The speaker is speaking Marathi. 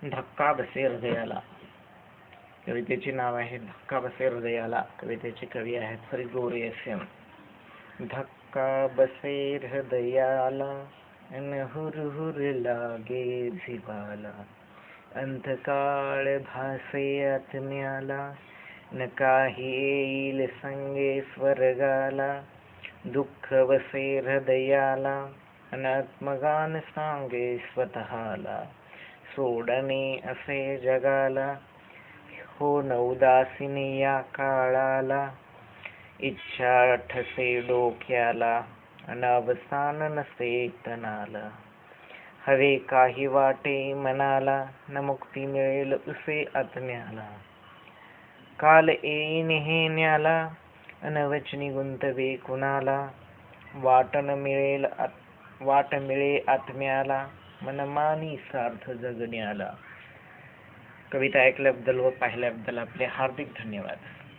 धक्का बसे हृदयाला. कवितेचे नाव आहे धक्का बसे हृदयाला. कवितेचे कवी आहेत श्री गोरे एस.एम. धक्का बसे हृदयाला अन हुर हुर लागे जिवाला, अंधकाळ भासे आत्म्याला, न काही येईल संगे स्वर्गाला. दुःख बसे हृदयाला अन आत्मगान सांगे स्वतःला, सोडणे असे जगाला, हो न उदासीने या काळाला. इच्छा ठसे डोक्याला अन अवसान नसे तनाला, हवे काही वाटे मनाला, न मुक्ती मिळेल उसे आत्म्याला. काल येईन हे न्याला अन वचनी गुंतवे कुणाला, वाट मिळे आत्म्याला, मनमानी सार्थ जगण्याला. कविता ऐकल्याबद्दल व पाहिल्याबद्दल आपले हार्दिक धन्यवाद.